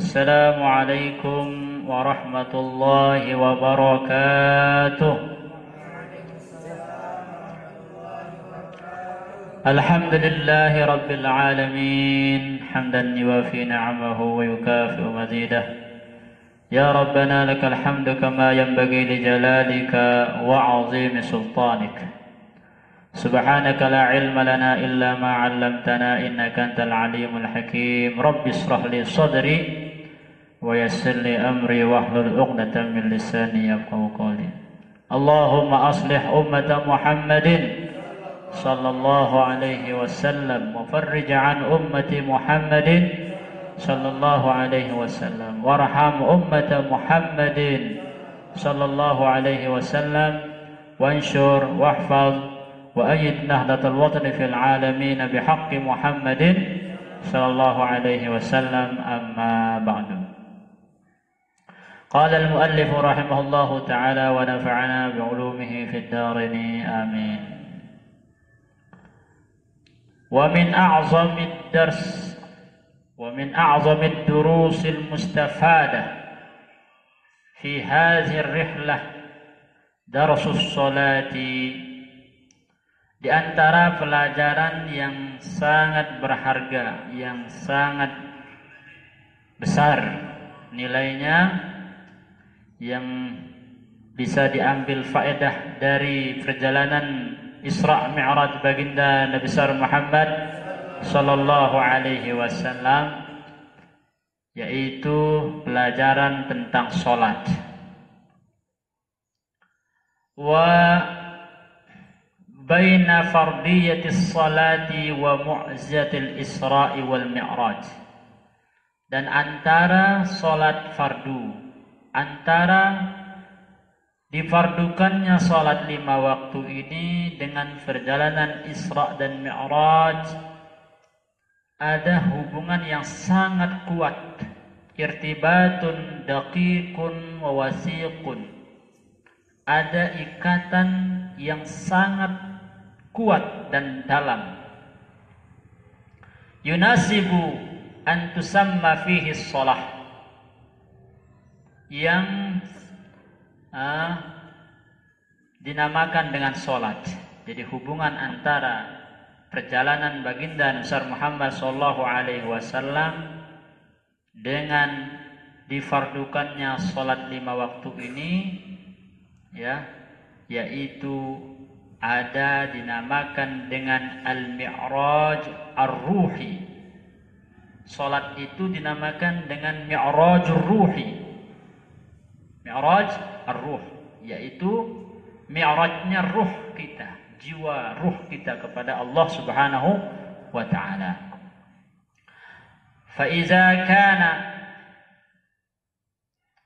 السلام عليكم ورحمة الله وبركاته. الحمد لله رب العالمين حمدا يوافي نعمه ويكافئ مزيده. يا ربنا لك الحمد كما ينبغي لجلالك وعظيم سلطانك. سبحانك لا علم لنا إلا ما علمتنا إنك أنت العليم الحكيم. رب اشرح لي صدري ويسر لي أمري واحلل عقدة من لساني يفقهوا قولي. اللهم أصلح أمة محمد صلى الله عليه وسلم وفرج عن أمة محمد صلى الله عليه وسلم وارحم أمة محمد صلى الله عليه وسلم وانشر واحفظ وأيد نهضة الوطن في العالمين بحق محمد صلى الله عليه وسلم. أما بعد. قال المؤلف رحمه الله تعالى ونفعنا بعلومه في الدارين آمين. ومن أعظم الدروس المستفادة في هذه الرحلة درس الصلاة. Di antara pelajaran yang sangat berharga, yang sangat besar nilainya, yang bisa diambil faedah dari perjalanan Isra Mi'raj baginda Nabi besar Muhammad sallallahu alaihi wasallam, yaitu pelajaran tentang salat. Baina fardiyatis salati wa mu'jizatil Isra'i wal Mi'raj. Dan antara salat fardu, antara difardukannya salat 5 waktu ini dengan perjalanan Isra dan Mi'raj, ada hubungan yang sangat kuat, irtibatun daqiqun wa wasiqun. Ada ikatan yang sangat kuat dan dalam. Yunasibu an tusamma fihi shalah, yang dinamakan dengan salat. Jadi hubungan antara perjalanan baginda besar Muhammad sallallahu alaihi wasallam dengan difardukannya salat 5 waktu ini, ya, yaitu ada dinamakan dengan al-mi'raj ar-ruhi. Salat itu dinamakan dengan mi'rajur ruhi. Mi'raj ar-ruh, yaitu mi'rajnya ruh kita, jiwa ruh kita kepada Allah Subhanahu wa ta'ala. Fa iza kana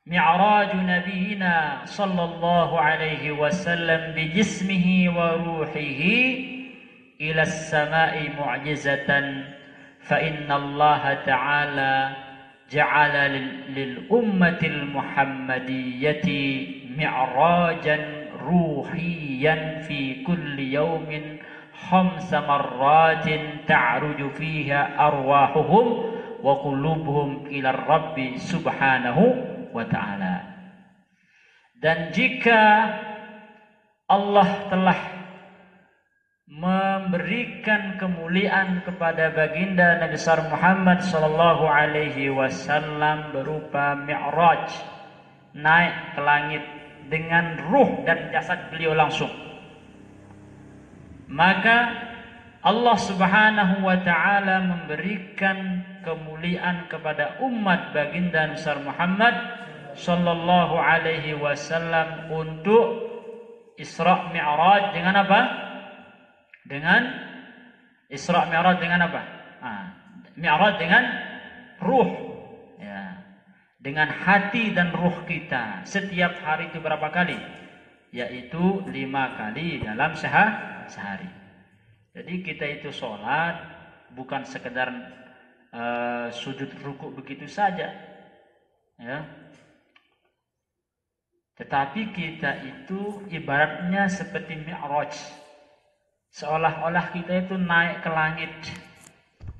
mi'raj nabiyina sallallahu alaihi wasallam bi jismihi wa ruhihi ila as-sama'i mu'jizatan, fa inna Allah ta'ala ja'ala lil ummatil muhammadiyyati mi'rajan ruhiyan fi kulli yawmin 5 marratin ta'ruju fiha arwahuhum wa qulubuhum ila Rabbi subhanahu wa ta'ala. Dan jika Allah telah memberikan kemuliaan kepada baginda Nabi besar Muhammad sallallahu alaihi wasallam berupa mi'raj, naik ke langit dengan ruh dan jasad beliau langsung, maka Allah Subhanahu wa ta'ala memberikan kemuliaan kepada umat baginda besar Muhammad sallallahu alaihi wasallam untuk Isra Mi'raj dengan apa? Dengan Isra Mi'raj dengan apa? Mi'raj dengan ruh, ya, dengan hati dan ruh kita. Setiap hari itu berapa kali? Yaitu 5 kali dalam sehari. Jadi kita itu sholat bukan sekedar sujud ruku begitu saja, ya. Tetapi kita itu ibaratnya seperti mi'raj. Seolah-olah kita itu naik ke langit.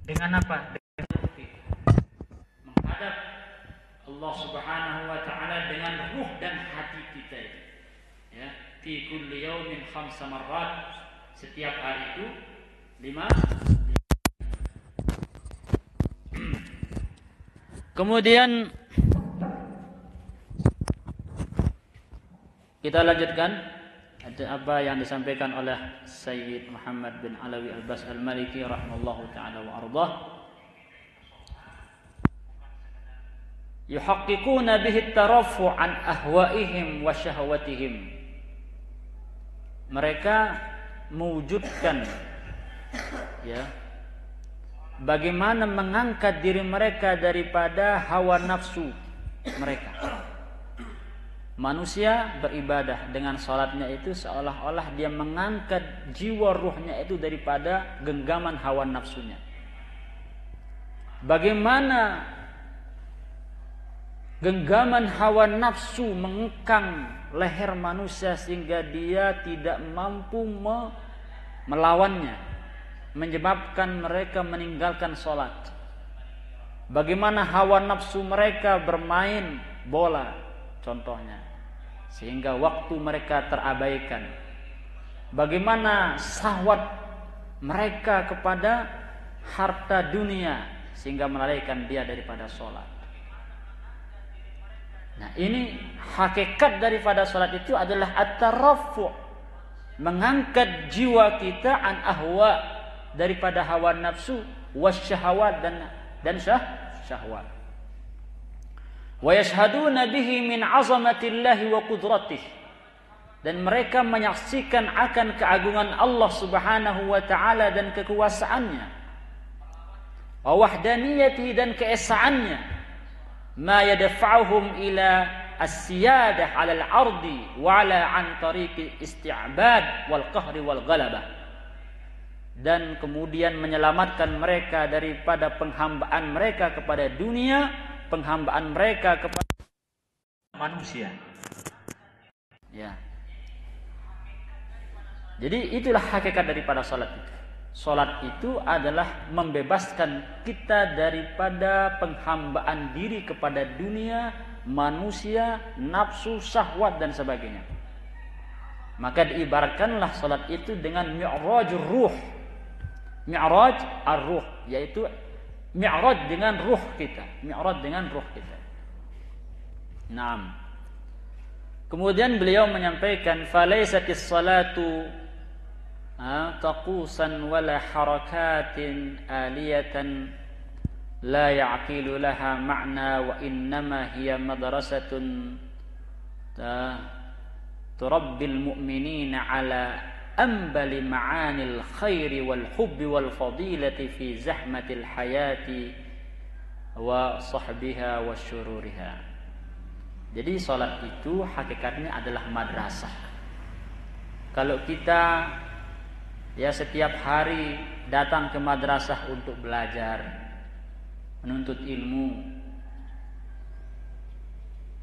Dengan apa? Dengan menghadap Allah Subhanahu wa taala dengan ruh dan hati kita itu. Ya, fi kulli yaumin 5 marrat. Setiap hari itu 5. Kemudian kita lanjutkan ada apa yang disampaikan oleh Sayyid Muhammad bin Alawi Al-Bas Al-Maliki rahimallahu taala wa ardhah. Yuhaqqiquna bihi at-tarafu' an ahwa'ihim wa syahwatihim. Mereka mewujudkan ya bagaimana mengangkat diri mereka daripada hawa nafsu mereka. Manusia beribadah dengan salatnya itu seolah-olah dia mengangkat jiwa ruhnya itu daripada genggaman hawa nafsunya. Bagaimana genggaman hawa nafsu mengekang leher manusia sehingga dia tidak mampu melawannya, menyebabkan mereka meninggalkan salat. Bagaimana hawa nafsu mereka bermain bola contohnya, sehingga waktu mereka terabaikan. Bagaimana syahwat mereka kepada harta dunia sehingga melalaikan dia daripada salat. Nah, ini hakikat daripada salat itu adalah at-taraffu', mengangkat jiwa kita an ahwa, daripada hawa nafsu, wasyahawat dan syahwat. Wa yashhaduna bihi min 'azamatillahi wa qudratih, dan mereka menyaksikan akan keagungan Allah Subhanahu wa taala dan kekuasaannya, wa wahdaniyatihi dan keesaannya, ma yadfa'uhum ila as-siyadah 'ala al-ardi wa 'ala an tariqi isti'bad wal qahri wal ghalabah, dan kemudian menyelamatkan mereka daripada penghambaan mereka kepada dunia, penghambaan mereka kepada manusia. Ya. Jadi itulah hakikat daripada salat itu. Salat itu adalah membebaskan kita daripada penghambaan diri kepada dunia, manusia, nafsu, syahwat dan sebagainya. Maka diibaratkanlah salat itu dengan mi'rajur ruh. Mi'raj ar-ruh, yaitu mi'raj dengan ruh kita, mi'raj dengan ruh kita. Naam. Kemudian beliau menyampaikan falaisatis salatu taqusan wala harakatin aliyatan la ya'qilu laha ma'na wa innama hiya madrasatun turabbil mu'minina ala أنبل معاني الخير والحب والفضيلة في زحمة الحياة وصحبها وشرورها. Jadi salat itu hakikatnya adalah madrasah. Kalau kita ya setiap hari datang ke madrasah untuk belajar, menuntut ilmu,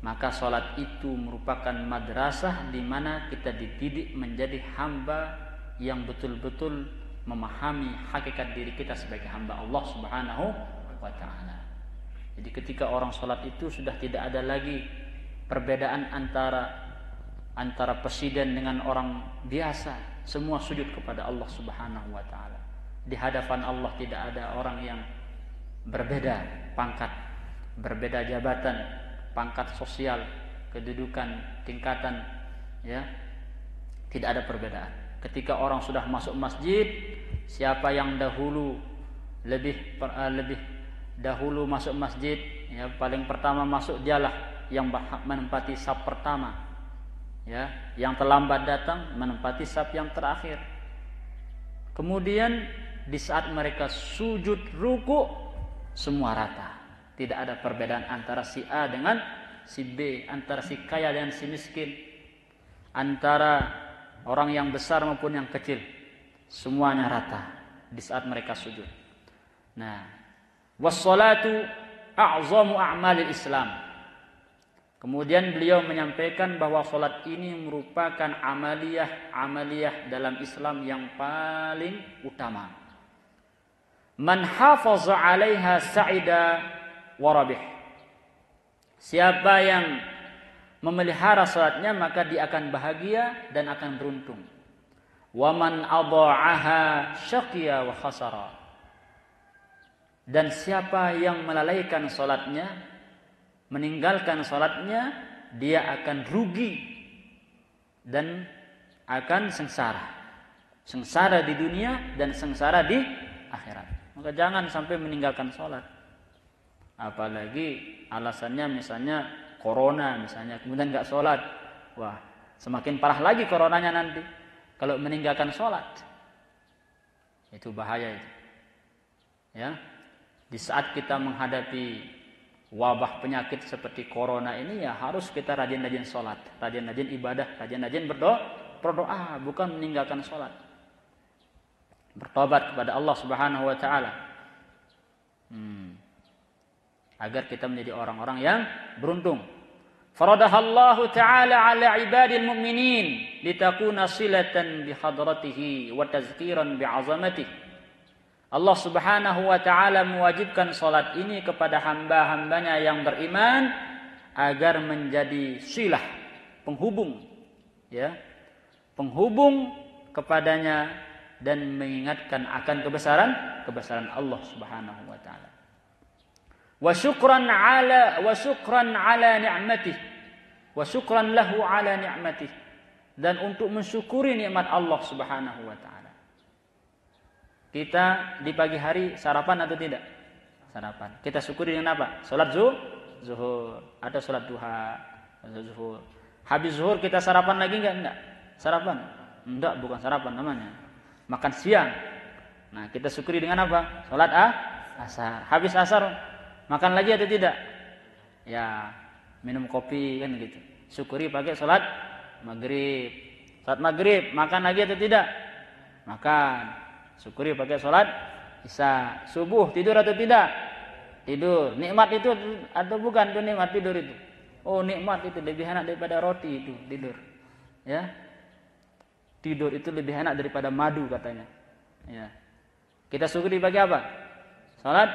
maka salat itu merupakan madrasah di mana kita dididik menjadi hamba yang betul-betul memahami hakikat diri kita sebagai hamba Allah Subhanahu wa taala. Jadi ketika orang salat itu sudah tidak ada lagi perbedaan antara presiden dengan orang biasa, semua sujud kepada Allah Subhanahu wa taala. Di hadapan Allah tidak ada orang yang berbeda pangkat, berbeda jabatan, pangkat sosial, kedudukan, tingkatan, ya, tidak ada perbedaan. Ketika orang sudah masuk masjid, siapa yang lebih dahulu masuk masjid, ya, paling pertama masuk dialah yang menempati saf pertama, ya, yang terlambat datang menempati saf yang terakhir. Kemudian di saat mereka sujud ruku, semua rata. Tidak ada perbedaan antara si A dengan si B, antara si kaya dan si miskin, antara orang yang besar maupun yang kecil. Semuanya rata di saat mereka sujud. Nah, wassalatu a'zamu a'malil Islam. Kemudian beliau menyampaikan bahwa salat ini merupakan amaliyah dalam Islam yang paling utama. Man hafaza 'alaiha sa'ida warabih. Siapa yang memelihara salatnya maka dia akan bahagia dan akan beruntung. Wa man adha'aha syaqiya wa khasara. Dan siapa yang melalaikan salatnya, meninggalkan salatnya, dia akan rugi dan akan sengsara. Sengsara di dunia dan sengsara di akhirat. Maka jangan sampai meninggalkan salat. Apalagi alasannya misalnya corona misalnya, kemudian nggak sholat, wah semakin parah lagi coronanya nanti kalau meninggalkan sholat. Itu bahaya itu. Ya, di saat kita menghadapi wabah penyakit seperti corona ini ya harus kita rajin-rajin sholat, rajin-rajin ibadah, rajin-rajin berdoa, bukan meninggalkan sholat. Bertobat kepada Allah Subhanahu Wa Taala. Agar kita menjadi orang-orang yang beruntung. Faradahallahu ta'ala ala ibadil mu'minin litakuna silatan bihadratihi wa tazkiran bi'azamatihi. Allah Subhanahu wa ta'ala mewajibkan salat ini kepada hamba-hambanya yang beriman agar menjadi silah, penghubung, ya. Penghubung kepadanya dan mengingatkan akan kebesaran Allah Subhanahu wa ta'ala. Wa syukran ala ni'matih wa syukran lahu ala ni'matih, dan untuk mensyukuri nikmat Allah Subhanahu wa taala. Kita di pagi hari sarapan atau tidak? Sarapan. Kita syukuri dengan apa? Salat zuhur atau salat duha atau zuhur. Habis zuhur kita sarapan lagi enggak? Sarapan? Enggak, bukan sarapan namanya. Makan siang. Nah, kita syukuri dengan apa? Salat asar. Habis asar makan lagi atau tidak? Ya, minum kopi kan gitu. Syukuri pakai salat maghrib. Salat maghrib makan lagi atau tidak? Makan. Syukuri pakai salat isya. Subuh tidur atau tidak? Tidur. Nikmat itu atau bukan itu nikmat tidur itu? Oh, nikmat itu lebih enak daripada roti itu tidur. Ya. Tidur itu lebih enak daripada madu katanya. Ya. Kita syukuri pakai apa? Salat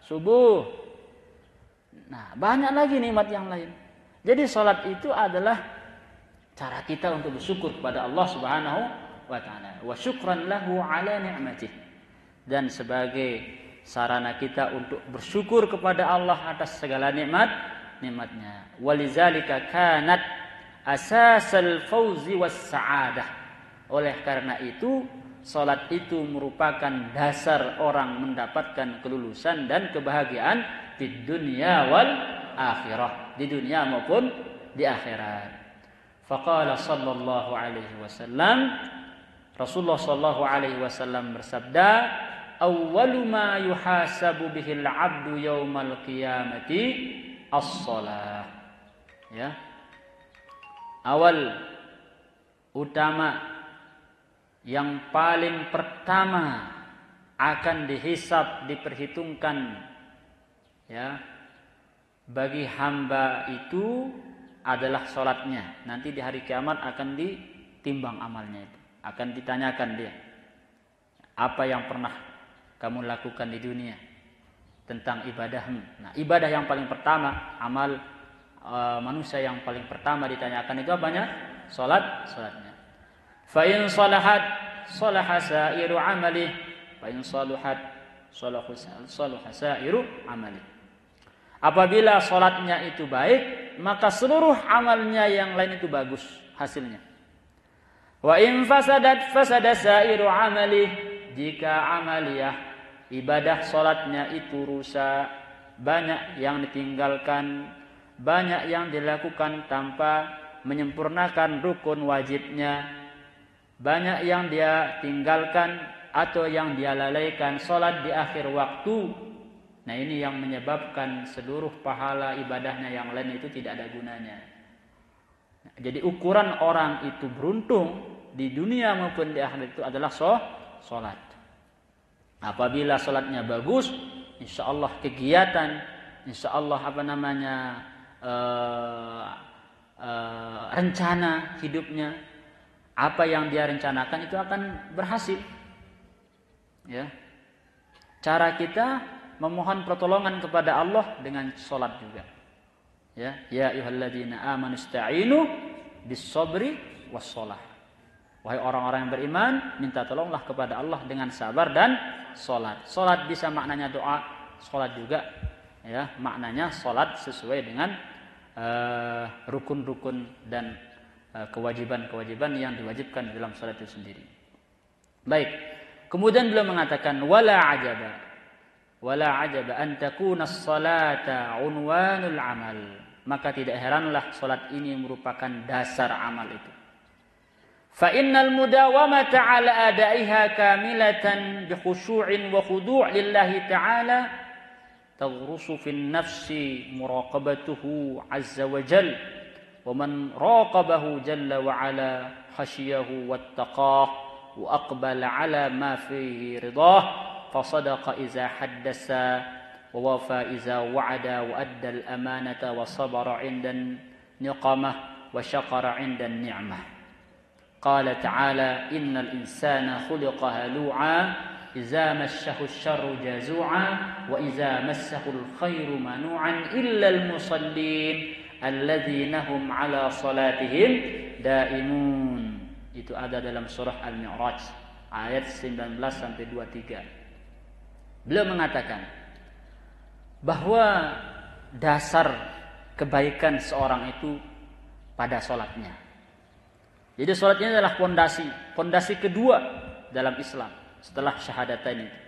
subuh. Nah, banyak lagi nikmat yang lain. Jadi salat itu adalah cara kita untuk bersyukur kepada Allah Subhanahu wa taala. Wa syukran lahu ala ni'matih. Dan sebagai sarana kita untuk bersyukur kepada Allah atas segala nikmatnya. Walizalika kanat asasal fauzi was sa'adah. Oleh karena itu, salat itu merupakan dasar orang mendapatkan kelulusan dan kebahagiaan di dunia wal akhirah, di dunia maupun di akhirat. Faqala sallallahu alaihi wasallam, Rasulullah sallallahu alaihi wasallam bersabda, awwalu ma yuhasabu bihil 'abdu yaumal qiyamati as-shalah. Ya. Awal utama yang paling pertama akan dihisab, diperhitungkan ya bagi hamba itu adalah salatnya. Nanti di hari kiamat akan ditimbang amalnya itu. Akan ditanyakan dia, apa yang pernah kamu lakukan di dunia tentang ibadahmu. Nah, ibadah yang paling pertama, amal manusia yang paling pertama ditanyakan itu apanya? Salatnya. Fa in salahat salaha sa'iru amali, fa in saluhat salaha sa'iru amali. Apabila salatnya itu baik, maka seluruh amalnya yang lain itu bagus hasilnya. Wa in fasadat fasada sa'iru amali, jika amaliyah ibadah salatnya itu rusak, banyak yang ditinggalkan, banyak yang dilakukan tanpa menyempurnakan rukun wajibnya, banyak yang dia tinggalkan atau yang dia lalaikan salat di akhir waktu. Nah, ini yang menyebabkan seluruh pahala ibadahnya yang lain itu tidak ada gunanya. Jadi ukuran orang itu beruntung di dunia maupun di akhirat itu adalah salat. Apabila salatnya bagus, insyaallah kegiatan, insyaallah rencana hidupnya, apa yang dia rencanakan itu akan berhasil. Ya. Cara kita memohon pertolongan kepada Allah dengan salat juga. Ya ayyuhalladzina amanu ista'inu bis-sabri was-shalah. Wahai orang-orang yang beriman, minta tolonglah kepada Allah dengan sabar dan salat. Salat bisa maknanya doa, salat juga ya maknanya salat sesuai dengan rukun-rukun dan kewajiban-kewajiban yang diwajibkan dalam salat itu sendiri. Baik. Kemudian beliau mengatakan wala ajaba an takuna as-salata unwanul amal. Maka tidak heranlah salat ini merupakan dasar amal itu. Fa innal mudawamata ala adaiha kamilatan bi khushu'in wa khudu' lillahi ta'ala taghrusu fin nafsi muraqabatuhu azza wa jalla wa man raqabahu jalla wa ala khashiyahu wattaqah wa aqbala ala ma fihi ridah fa sadaqa iza haddasa wa wafa iza wa'ada wa adda al amanata wa sabara 'inda niqamah wa syakara 'inda ni'mah. قال تعالى إن الإنسان خلق هلوعا إذا مسه الشر جزوعا وإذا مسه الخير منوعا إلا المصلين الذين هم على صلاتهم دائمون. Itu ada dalam surah Al-Mi'raj ayat 19 sampai 23. Beliau mengatakan bahwa dasar kebaikan seorang itu pada salatnya. Jadi salatnya adalah fondasi kedua dalam Islam setelah syahadatain itu.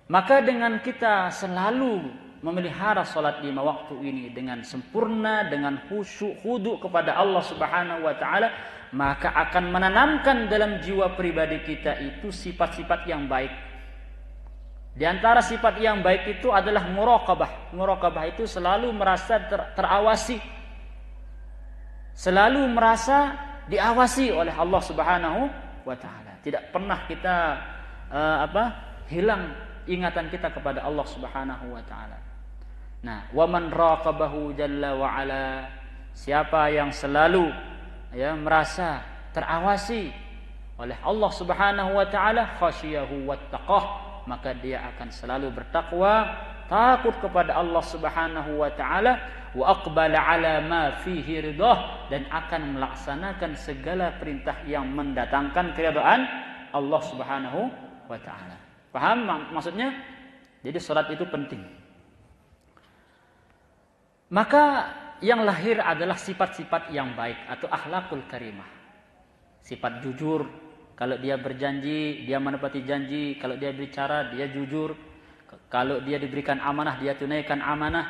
Maka dengan kita selalu memelihara salat 5 waktu ini dengan sempurna, dengan khusyuk, khudu kepada Allah Subhanahu wa taala, maka akan menanamkan dalam jiwa pribadi kita itu sifat-sifat yang baik. Di antara sifat yang baik itu adalah muraqabah. Muraqabah itu selalu merasa terawasi. Selalu merasa diawasi oleh Allah Subhanahu wa taala. Tidak pernah kita hilang ingatan kita kepada Allah Subhanahu wa taala. Nah, wa man raqabahu jalla wa ala, siapa yang selalu merasa terawasi oleh Allah Subhanahu wa taala, khasyiyahu wattaqah, maka dia akan selalu bertakwa, takut kepada Allah Subhanahu wa taala, wa aqbala ala ma fihi ridah, dan akan melaksanakan segala perintah yang mendatangkan keridhaan Allah Subhanahu wa taala. Paham maksudnya? Jadi salat itu penting. Maka yang lahir adalah sifat-sifat yang baik atau akhlakul karimah. Sifat jujur, kalau dia berjanji dia menepati janji, kalau dia bicara dia jujur, kalau dia diberikan amanah dia tunaikan amanah.